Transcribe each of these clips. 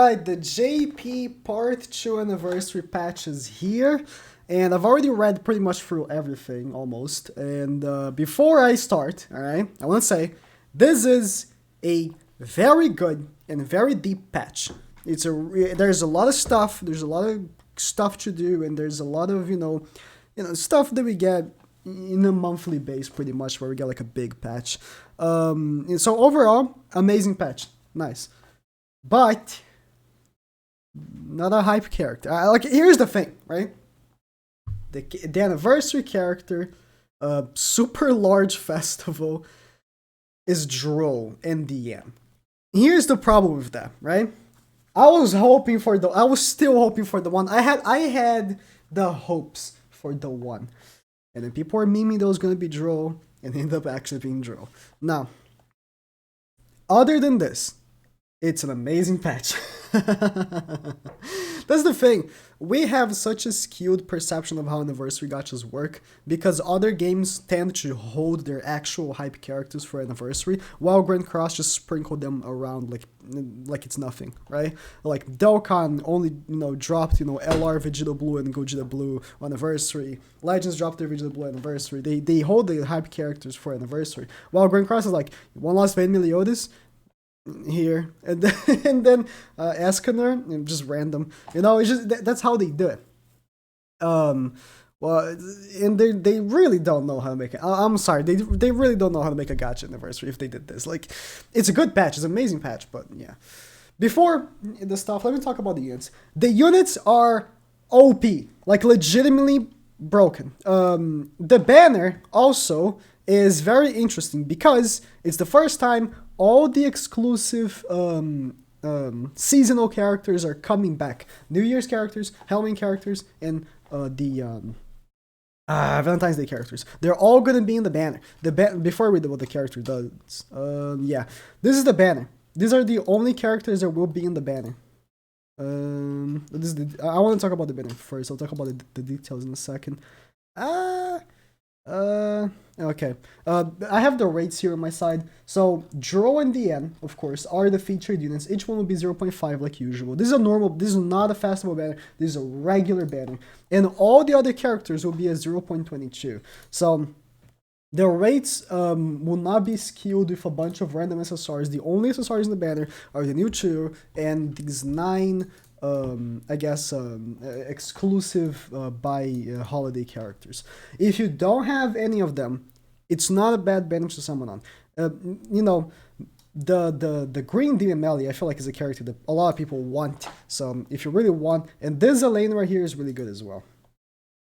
Alright, the JP Part 2 Anniversary patch is here, and I've already read pretty much through everything, almost, and before I start, alright, I want to say, this is a very good and very deep patch. There's a lot of stuff, to do, and there's a lot of, stuff that we get in a monthly base, pretty much, where we get like a big patch. So overall, amazing patch, nice. But not a hype character. Here's the thing, right? The anniversary character, super large festival, is Droll in the end. Here's the problem with that, right? I was still hoping for the one. I had the hopes for the one, and then people were memeing that was gonna be Droll, and ended up actually being Droll. Now, other than this, it's an amazing patch. That's the thing. We have such a skewed perception of how anniversary gachas work because other games tend to hold their actual hype characters for anniversary, while Grand Cross just sprinkled them around like it's nothing, right? Like Dokkan only dropped LR Vegeta Blue and Gogeta Blue anniversary. Legends dropped their Vegeta Blue anniversary. They hold the hype characters for anniversary, while Grand Cross is like one last Van Meliodas here and then Escanor, and just random, it's just that's how they do it. Well, and they really don't know how to make it. I'm sorry, they really don't know how to make a gacha anniversary if they did this. Like, it's a good patch, it's an amazing patch, but yeah. Before the stuff, let me talk about the units. The units are OP, like legitimately broken. The banner also is very interesting because it's the first time all the exclusive seasonal characters are coming back. New Year's characters, Halloween characters, and the Valentine's Day characters. They're all gonna be in the banner. Before I read what the character does, yeah, this is the banner. These are the only characters that will be in the banner. I want to talk about the banner first. I'll talk about the details in a second. Okay. I have the rates here on my side. So, Droll and DN, of course, are the featured units. Each one will be 0.5 like usual. This is not a festival banner. This is a regular banner. And all the other characters will be at 0.22. So, the rates will not be skewed with a bunch of random SSRs. The only SSRs in the banner are the new 2 and these 9 exclusive by holiday characters. If you don't have any of them, it's not a bad banner to summon on. The green Demon Melly, I feel like is a character that a lot of people want. So if you really want, and this Elaine right here is really good as well.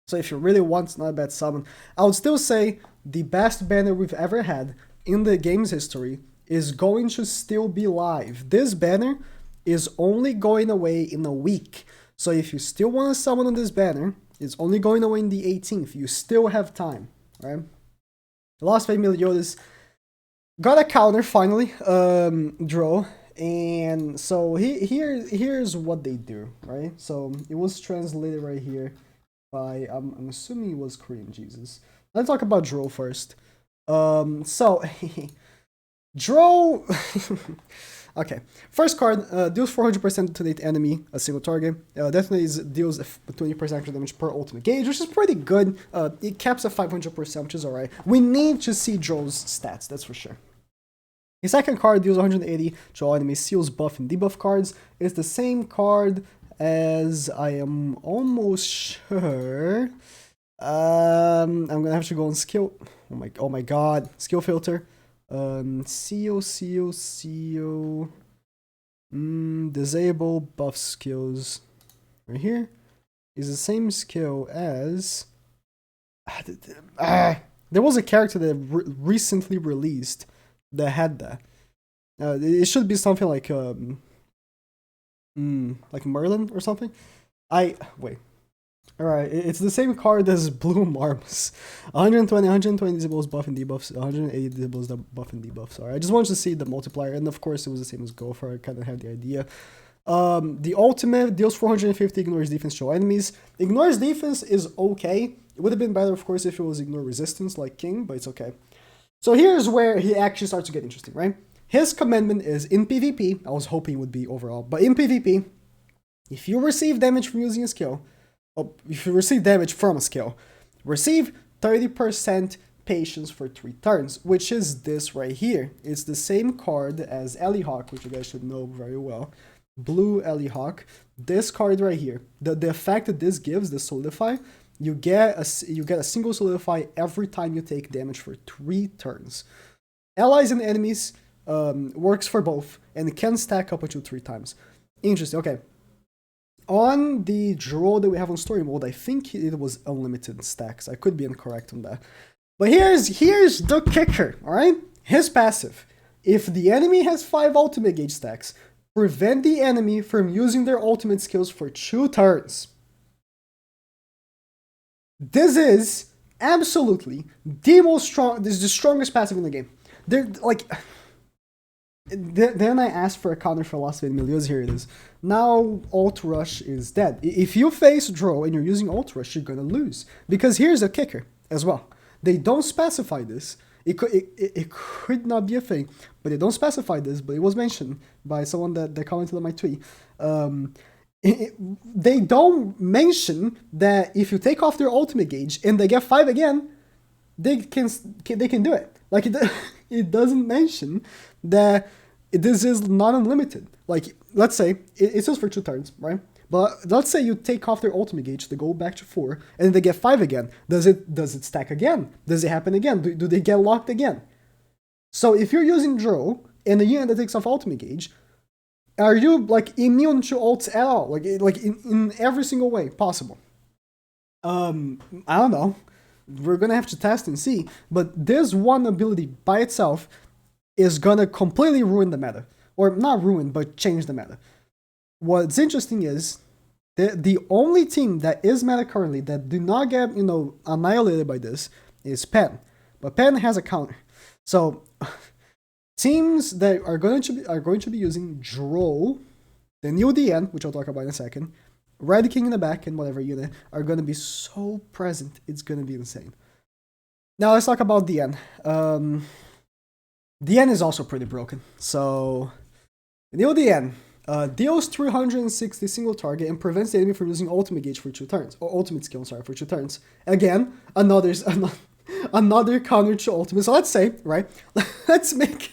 So if you really want, it's not a bad summon. I would still say the best banner we've ever had in the game's history is going to still be live. This banner is only going away in a week. So if you still want to summon on this banner, it's only going away in the 18th. You still have time, right? The Lost Van Meliodas got a counter finally, Droll. And so here's what they do, right? So it was translated right here by, I'm assuming it was Korean Jesus. Let's talk about Droll first. So Droll. Okay, first card, deals 400% to the enemy, a single target. Definitely deals 20% extra damage per ultimate gauge, which is pretty good. It caps at 500%, which is alright. We need to see Droll's stats, that's for sure. His second card deals 180 to all enemy seals, buff, and debuff cards. It's the same card as I am almost sure. I'm gonna have to go on skill. Oh my god, skill filter. Seal, disable buff skills right here is the same skill as there was a character that recently released that had that. It should be something like Merlin or something. Wait. Alright, it's the same card as Bloom Arms. 120 disables buff and debuffs, 180 disables the buff and debuffs. Alright, I just wanted to see the multiplier, and of course it was the same as Gopher. I kind of had the idea. The ultimate deals 450, ignores defense to all enemies. Ignores defense is okay. It would have been better, of course, if it was ignore resistance like King, but it's okay. So here's where he actually starts to get interesting, right? his commandment is in PvP. I was hoping it would be overall, but in PvP, if you receive damage from using a skill, or if you receive damage from a skill, receive 30% patience for 3 turns, which is this right here. It's the same card as Elihawk, which you guys should know very well. Blue Elihawk. This card right here, the effect that this gives, the Solidify, you get a single Solidify every time you take damage for 3 turns. Allies and enemies works for both, and it can stack up until 3 times. Interesting, okay. On the draw that we have on story mode, I think it was unlimited stacks. I could be incorrect on that. But here's the kicker, alright? His passive. If the enemy has 5 ultimate gauge stacks, prevent the enemy from using their ultimate skills for 2 turns. This is absolutely this is the strongest passive in the game. Then I asked for a counter for Lost Vein Milieux, here it is. Now Ult Rush is dead. If you face draw and you're using Ult Rush, you're gonna lose. Because here's a kicker as well. They don't specify this. It could not be a thing, but they don't specify this, but it was mentioned by someone that commented on my tweet. They don't mention that if you take off their ultimate gauge and they get 5 again, they can do it. Like it doesn't mention that this is not unlimited. Like, let's say it says for 2 turns, right? But let's say you take off their ultimate gauge, they go back to 4, and then they get 5 again. Does it stack again? Does it happen again? Do they get locked again? So if you're using Drow and the unit that takes off ultimate gauge, are you like immune to ults at all? Like in every single way possible? I don't know. We're gonna have to test and see. But this one ability by itself is gonna completely ruin the meta. Or not ruin, but change the meta. What's interesting is the only team that is meta currently that do not get, annihilated by this is Pen. But Pen has a counter. So teams that are going to be using Drow, the new DN, which I'll talk about in a second, Red King in the back and whatever unit are going to be so present. It's going to be insane. Now let's talk about DN. DN is also pretty broken. So the new DN deals 360 single target and prevents the enemy from using ultimate gauge for 2 turns, or ultimate skill, sorry, for 2 turns. Again, another counter to ultimate. So let's say, right? let's make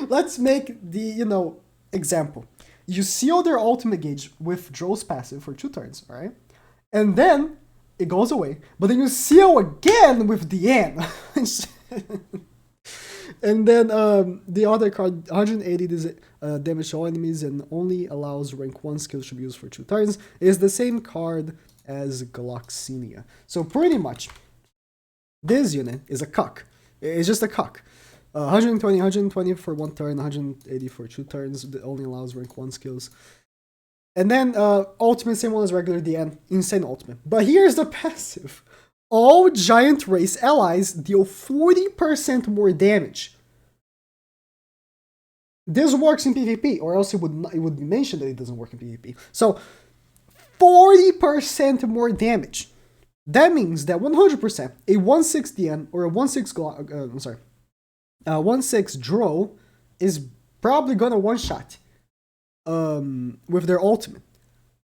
the example. You seal their ultimate gauge with Drow's passive for 2 turns, right? And then it goes away. But then you seal again with DN. And then the other card, 180 damage to all enemies and only allows rank 1 skills to be used for 2 turns, is the same card as Gloxinia. So pretty much, this unit is a cuck. It's just a cuck. 120 for 1 turn, 180 for 2 turns, that only allows rank 1 skills. And then ultimate, same one as regular DN, insane ultimate. But here's the passive. All giant race allies deal 40% more damage. This works in PvP, or else it would be mentioned that it doesn't work in PvP. So 40% more damage. That means that 100% a 1/6 DN or a 1/6 Drow is probably gonna one-shot with their ultimate.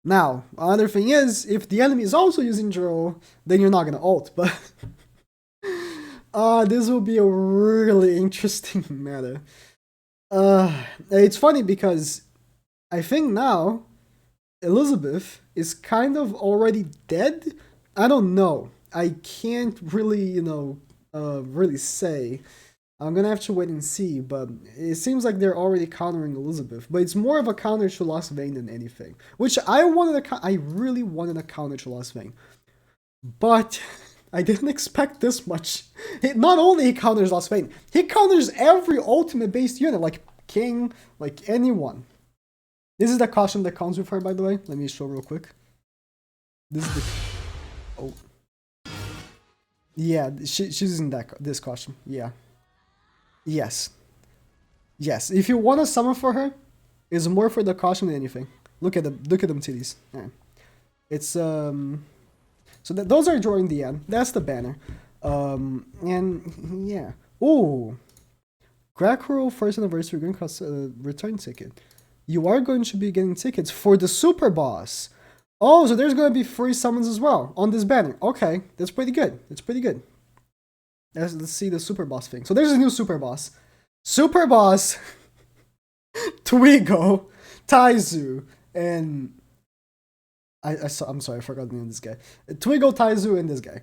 Now, another thing is, if the enemy is also using Drow, then you're not gonna ult, but this will be a really interesting meta. It's funny because I think now Elizabeth is kind of already dead. I don't know. I can't really, really say. I'm gonna have to wait and see, but it seems like they're already countering Elizabeth. But it's more of a counter to Lost Vein than anything. Which I really wanted a counter to Lost Vein. But I didn't expect this much. Not only he counters Lost Vein, he counters every ultimate-based unit, like King, like anyone. This is the costume that comes with her, by the way. Let me show real quick. This is the... Oh. Yeah, she's using this costume, yeah. Yes. Yes. If you want to summon for her, it's more for the costume than anything. Look at them titties. Yeah. It's so those are drawing the end. That's the banner. And yeah. Ooh. Crackroll first anniversary Green Cross return ticket. You are going to be getting tickets for the super boss. Oh, so there's going to be free summons as well on this banner. Okay, that's pretty good. That's pretty good. Let's see the super boss thing. So there's a new super boss. Super boss, Twigo, Taizu, and I'm sorry, I forgot the name of this guy. Twigo, Taizu, and this guy.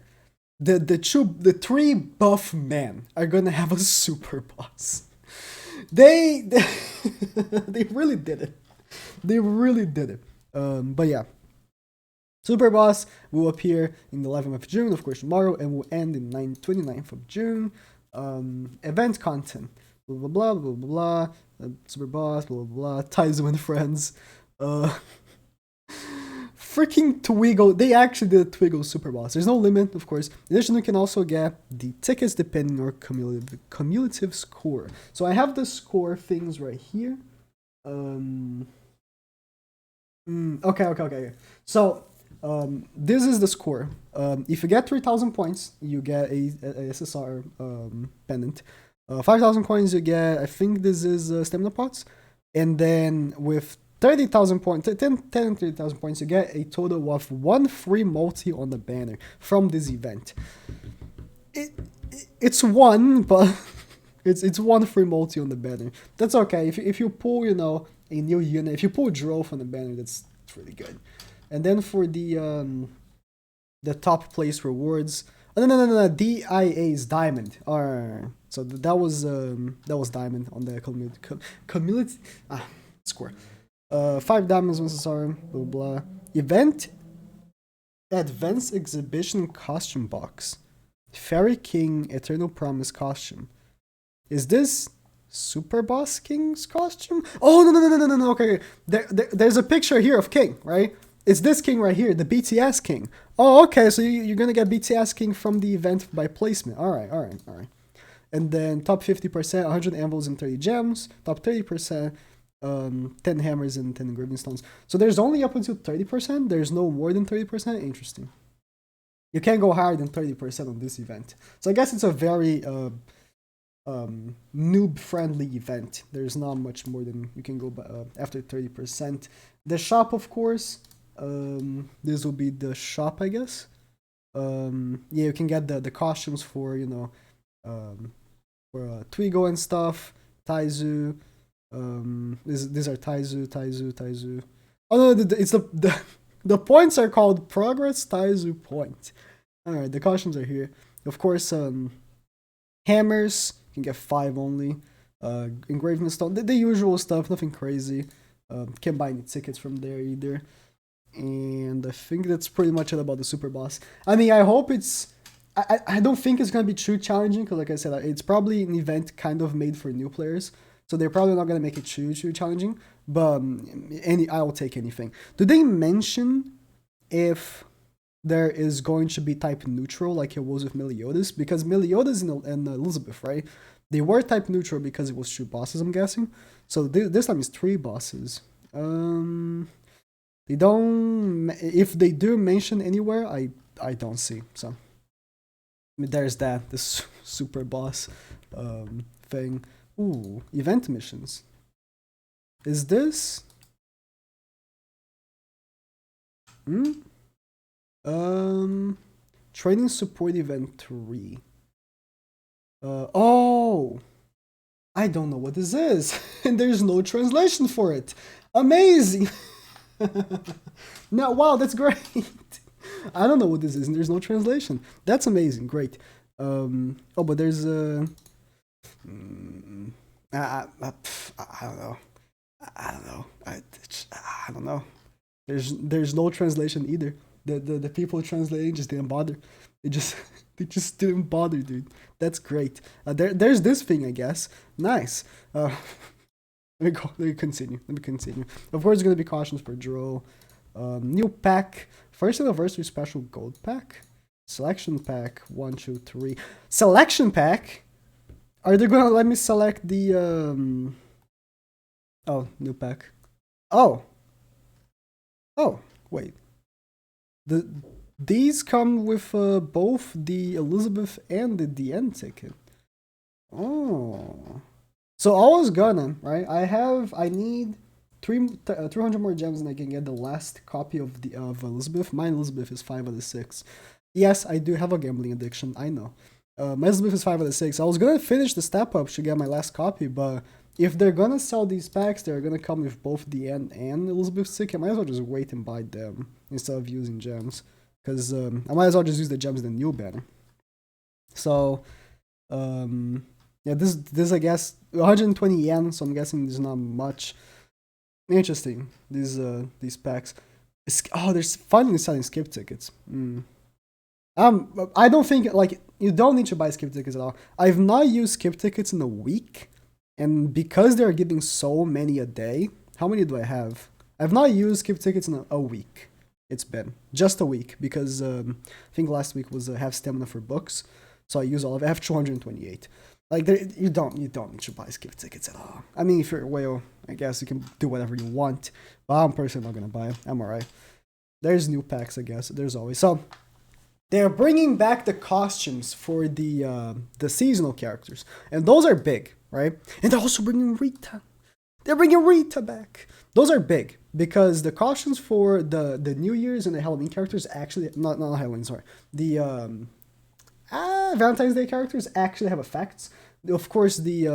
The three buff men are gonna have a super boss. They really did it. They really did it. But yeah. Super Boss will appear in the 11th of June, of course, tomorrow, and will end in 29th of June. Event content, blah, blah, blah, blah, blah, blah. Super Boss, blah, blah, blah. Taizu and Friends. Freaking Twigo. They actually did a Twigo Super Boss. There's no limit, of course. In addition, you can also get the tickets depending on your cumulative score. So I have the score things right here. Okay. So, this is the score. If you get 3,000 points, you get a SSR pendant. 5,000 coins, you get, I think this is stamina pots. And then with 30,000 points, 10 and 30,000 points, you get a total of 1 free multi on the banner from this event. It's one, but it's 1 free multi on the banner. That's okay. If you pull, a new unit, if you pull Dro from the banner, that's really good. And then for the top place rewards, no, DIA's diamond. So that was diamond on the community score. 5 diamonds once SSR, blah blah. Event Advanced Exhibition costume box. Fairy King Eternal Promise costume. Is this Super Boss King's costume? Oh no. Okay. There's a picture here of King, right? It's this King right here, the BTS King. Oh, okay, so you're gonna get BTS King from the event by placement. Alright. And then top 50%, 100 anvils and 30 gems. Top 30%, 10 hammers and 10 engraving stones. So there's only up until 30%. There's no more than 30%. Interesting. You can't go higher than 30% on this event. So I guess it's a very noob-friendly event. There's not much more than you can go after 30%. The shop, of course. This will be the shop, I guess. Yeah, you can get the costumes for for Twigo and stuff. Taizu. These are Taizu. Oh no, it's the points are called Progress Taizu Point. All right, the costumes are here. Of course, hammers you can get 5 only. Engraving stone, the usual stuff, nothing crazy. Can't buy any tickets from there either. And I think that's pretty much it about the Super Boss. I mean, I hope it's... I don't think it's going to be too challenging, because like I said, it's probably an event kind of made for new players. So they're probably not going to make it too challenging. But I'll take anything. Do they mention if there is going to be type neutral like it was with Meliodas? Because Meliodas and Elizabeth, right? They were type neutral because it was 2 bosses, I'm guessing. So this time it's 3 bosses. They don't... If they do mention anywhere, I don't see. So I mean, there's that. This super boss thing. Ooh, event missions. Is this... Training support event 3. Oh! I don't know what this is. And there's no translation for it. Amazing! No, wow, that's great. I don't know what this is, and there's no translation. That's amazing, great. Oh, but there's a... I don't know. I don't know. There's no translation either. The people translating just didn't bother. They just didn't bother, dude. That's great. There's this thing, I guess. Nice. Let me continue. Of course, it's gonna be cautions for Dro. New pack. First anniversary special gold pack. Selection pack. 1, 2, 3. Selection pack. Are they gonna let me select the Oh, new pack. Oh, wait. These come with both the Elizabeth and the DN ticket. Oh. So I was gonna, right? I need 300 more gems and I can get the last copy of Elizabeth. My Elizabeth is 5 out of 6. Yes, I do have a gambling addiction, I know. My Elizabeth is 5 out of 6. I was gonna finish the step up to get my last copy, but if they're gonna sell these packs, they're gonna come with both the End and Elizabeth stick. I might as well just wait and buy them instead of using gems. Because I might as well just use the gems in the new banner. So, yeah, this I guess 120 yen. So I'm guessing there's not much. Interesting. These packs. Oh, there's finally selling skip tickets. I don't think like you don't need to buy skip tickets at all. I've not used skip tickets in a week, and because they're giving so many a day, how many do I have? I've not used skip tickets in a week. It's been just a week because I think last week was have stamina for books, so I use all of it. I have 228. Like you don't need to buy skip tickets at all. I mean, if you're a whale, I guess you can do whatever you want, but I'm personally not gonna buy it. I'm alright. There's new packs, I guess. There's always so. They're bringing back the costumes for the seasonal characters, and those are big, right? And they're also bringing Rita. They're bringing Rita back. Those are big because the costumes for the New Year's and the Halloween characters actually not Halloween, sorry. The Valentine's Day characters actually have effects. Of course, the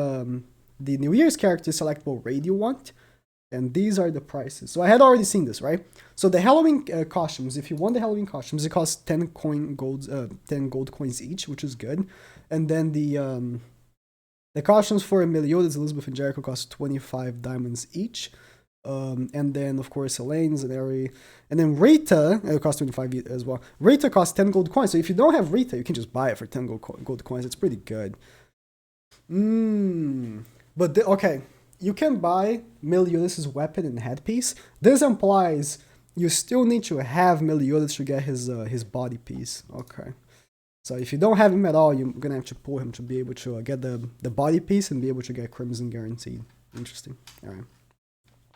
New Year's characters select what raid you want, and these are the prices. So I had already seen this, right? So the Halloween costumes, if you want the Halloween costumes, it costs 10 gold coins each, which is good. And then the costumes for Meliodas, Elizabeth, and Jericho cost 25 diamonds each. And then, of course, Elaine's and Ari. And then Rita, it costs 25 as well. Rita costs 10 gold coins. So if you don't have Rita, you can just buy it for 10 gold coins. It's pretty good. But, okay, you can buy Meliodas' weapon and headpiece. This implies you still need to have Meliodas to get his body piece. Okay. So if you don't have him at all, you're gonna have to pull him to be able to get the body piece and be able to get Crimson guaranteed. Interesting. All right.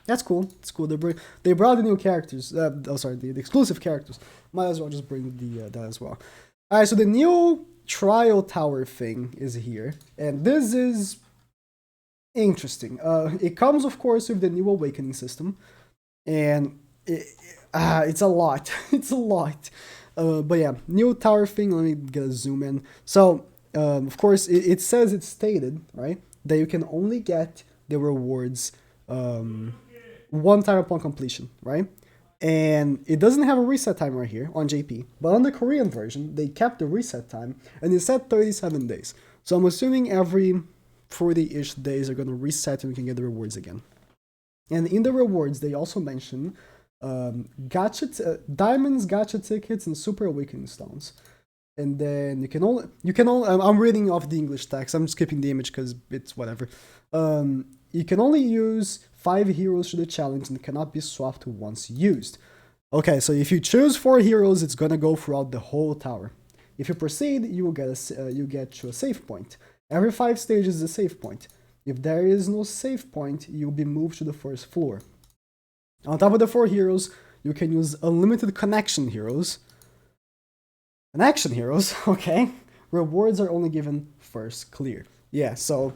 That's cool. It's cool. They brought the new characters. The exclusive characters. Might as well just bring that as well. All right. So the new trial tower thing is here, and this is interesting. It comes, of course, with the new awakening system, and it's a lot. It's a lot. But yeah, new tower thing. Let me get a zoom in. So, of course, it says it's stated right that you can only get the rewards. One time upon completion, right? And it doesn't have a reset time right here on JP, but on the Korean version, they kept the reset time and it said 37 days. So I'm assuming every 40-ish days are going to reset and we can get the rewards again. And in the rewards, they also mention diamonds, gacha tickets, and super awakening stones. And then you can only I'm reading off the English text. I'm skipping the image because it's whatever. You can only use 5 heroes to the challenge and cannot be swapped once used. Okay, so if you choose 4 heroes, it's gonna go throughout the whole tower. If you proceed, you will get to a save point. Every 5 stages is a save point. If there is no save point, you'll be moved to the first floor. On top of the 4 heroes, you can use unlimited connection heroes. Connection heroes, okay. Rewards are only given first clear. Yeah, so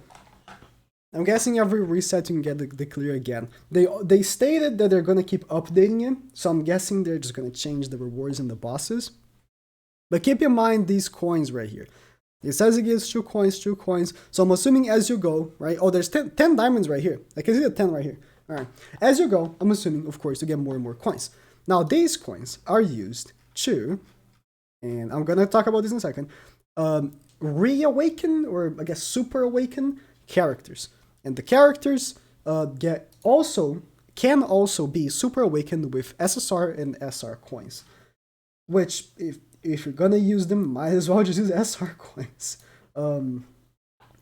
I'm guessing every reset you can get the clear again. They stated that they're gonna keep updating it, so I'm guessing they're just gonna change the rewards and the bosses. But keep in mind these coins right here. It says it gives 2 coins. So I'm assuming as you go, right? Oh, there's 10 diamonds right here. I can see the 10 right here. All right. As you go, I'm assuming, of course, to get more and more coins. Now, these coins are used to, and I'm gonna talk about this in a second, reawaken, or I guess super awaken characters. And the characters can also be super awakened with SSR and SR coins. Which, if you're gonna use them, might as well just use SR coins.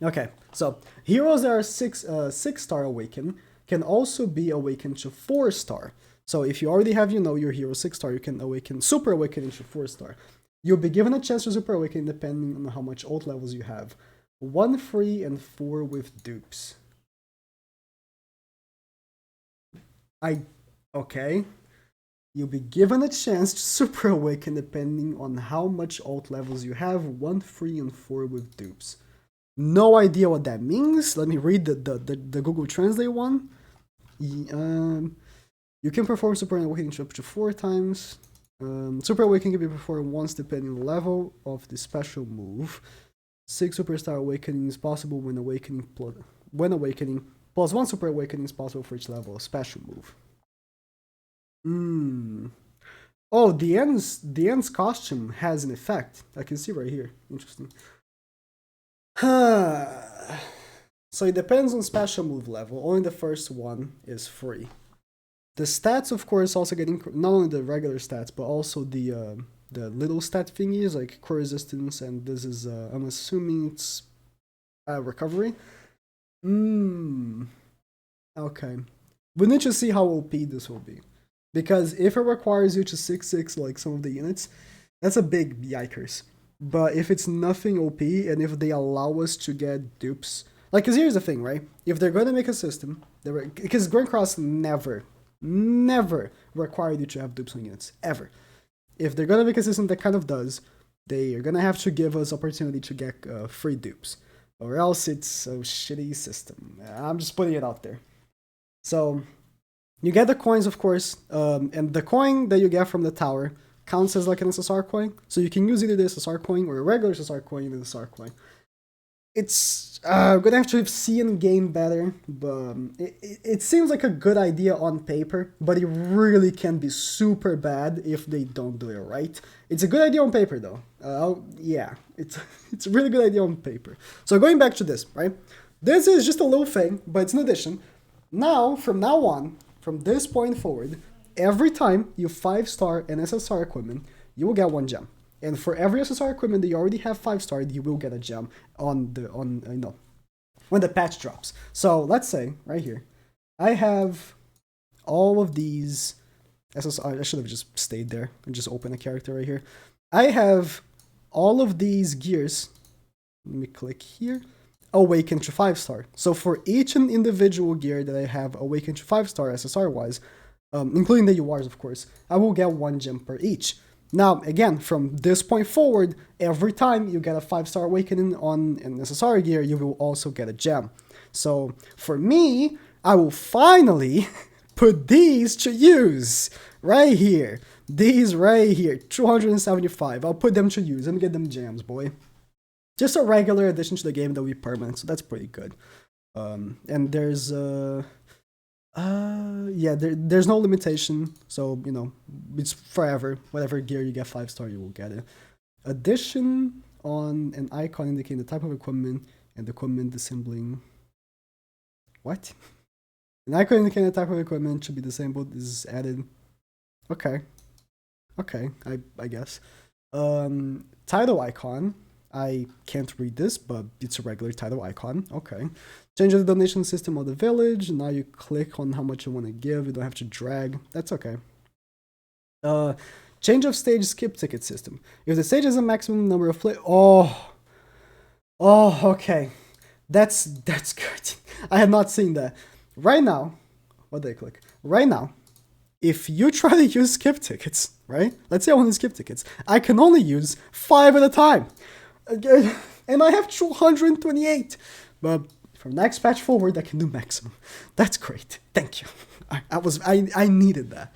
Okay, so heroes that are 6-star awaken can also be awakened to 4-star. So if you already have, your hero 6-star, you can super awaken into 4-star. You'll be given a chance to super awaken depending on how much ult levels you have. 1 free and 4 with dupes. Okay. You'll be given a chance to super awaken depending on how much ult levels you have. 1 free and 4 with dupes. No idea what that means. Let me read the Google Translate one. You can perform Super Awakening up to 4 times. Super Awakening can be performed once depending on the level of the special move. 6 Superstar Awakening is possible when awakening plus 1 Super Awakening is possible for each level of special move. Oh, the end's costume has an effect. I can see right here. Interesting. So it depends on special move level. Only the first one is free. The stats, of course, also get not only the regular stats, but also the little stat thingies like core resistance, and this is I'm assuming it's recovery. Okay. We need to see how OP this will be, because if it requires you to 6-6 like some of the units, that's a big yikers. But if it's nothing OP, and if they allow us to get dupes, like, cause here's the thing, right? If they're gonna make a system, because Grand Cross never required you to have dupes on units, ever. If they're gonna make a system that kind of does, they are gonna have to give us opportunity to get free dupes, or else it's a shitty system. I'm just putting it out there. So you get the coins, of course, and the coin that you get from the tower counts as like an SSR coin, so you can use either the SSR coin or a regular SSR coin and the SSR coin. It's gonna have to see in game better, but it seems like a good idea on paper, but it really can be super bad if they don't do it right. It's a good idea on paper though. Yeah, it's a really good idea on paper. So going back to this, right? This is just a little thing, but it's an addition. Now, from now on, from this point forward, every time you 5-star an SSR equipment, you will get 1 gem. And for every SSR equipment that you already have 5-starred, you will get a gem when the patch drops. So let's say right here, I have all of these SSR. I should have just stayed there and just opened a character right here. I have all of these gears. Let me click here. Awaken to 5-star. So for each individual gear that I have awakened to 5-star SSR wise, including the URs of course, I will get 1 gem per each. Now, again, from this point forward, every time you get a 5-star awakening on an SSR gear, you will also get a gem. So for me, I will finally put these to use right here. These right here, 275. I'll put them to use and get them gems, boy. Just a regular addition to the game that will be permanent, so that's pretty good. And there's there's no limitation, so it's forever. Whatever gear you get 5-star, you will get it. Addition on an icon indicating the type of equipment and equipment assembling. What? An icon indicating the type of equipment should be disabled is added. Okay, I guess. Title icon. I can't read this, but it's a regular title icon. Okay. Change the donation system of the village. Now you click on how much you want to give. You don't have to drag. That's okay. Change of stage skip ticket system. If the stage has a maximum number of play. Oh, okay. That's good. I had not seen that. Right now, what did I click? Right now, if you try to use skip tickets, right? Let's say I want to skip tickets. I can only use 5 at a time. And I have 228. But from next patch forward, I can do maximum. That's great. Thank you. I needed that.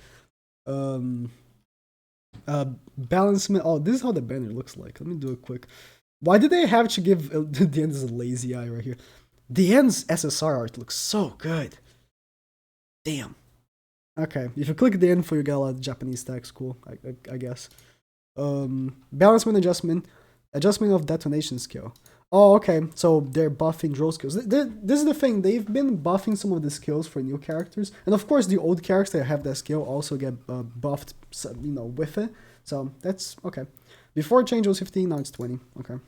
Balancement. Oh, this is how the banner looks like. Let me do a quick. Why did they have to give the ends a lazy eye right here? The ends SSR art looks so good. Damn. Okay, if you click the info, you get a lot of Japanese text. Cool, I guess. Balancement adjustment. Adjustment of detonation skill. Oh, okay. So they're buffing draw skills. This is the thing. They've been buffing some of the skills for new characters, and of course, the old characters that have that skill also get buffed, with it. So that's okay. Before change was 15, now it's 20. Okay.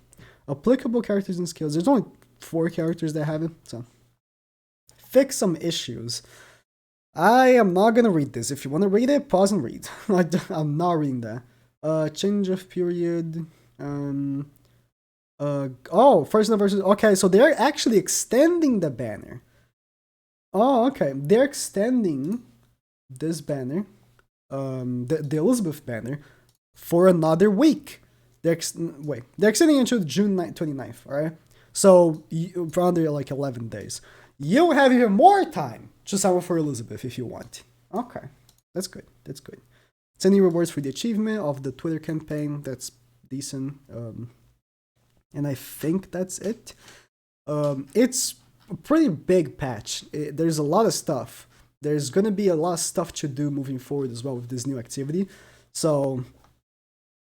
Applicable characters and skills. There's only 4 characters that have it. So fix some issues. I am not gonna read this. If you want to read it, pause and read. I'm not reading that. Change of period. First versus. Okay, so they're actually extending the banner. Oh, okay. They're extending this banner, the Elizabeth banner, for another week. They're extending it to June 29th, alright? So for under like 11 days, you have even more time to summon for Elizabeth if you want. Okay, that's good. That's good. Sending rewards for the achievement of the Twitter campaign. That's decent. And I think that's it. It's a pretty big patch. There's a lot of stuff. There's gonna be a lot of stuff to do moving forward as well with this new activity. So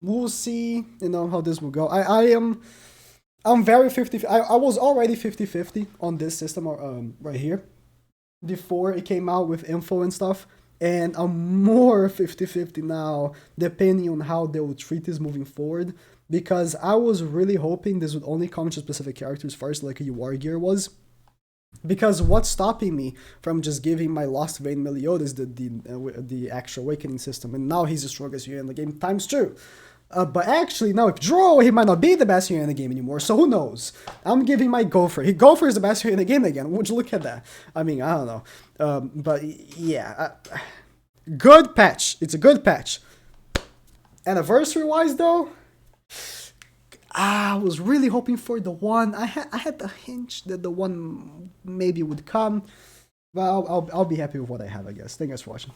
we'll see, how this will go. I'm very 50. I was already 50-50 on this system right here before it came out with info and stuff. And I'm more 50-50 now, depending on how they will treat this moving forward. Because I was really hoping this would only come to specific characters first, like a UR gear was. Because what's stopping me from just giving my Lost Vein Meliodas the actual awakening system, and now he's the strongest hero in the game times 2. But actually, now if Drow, he might not be the best hero in the game anymore, so who knows? I'm giving my Gopher. Gopher is the best hero in the game again. Would you look at that? I mean, I don't know. But yeah, good patch. It's a good patch. Anniversary-wise, though, I was really hoping for the one. I had the hinge that the one maybe would come. But I'll be happy with what I have, I guess. Thank you guys for watching.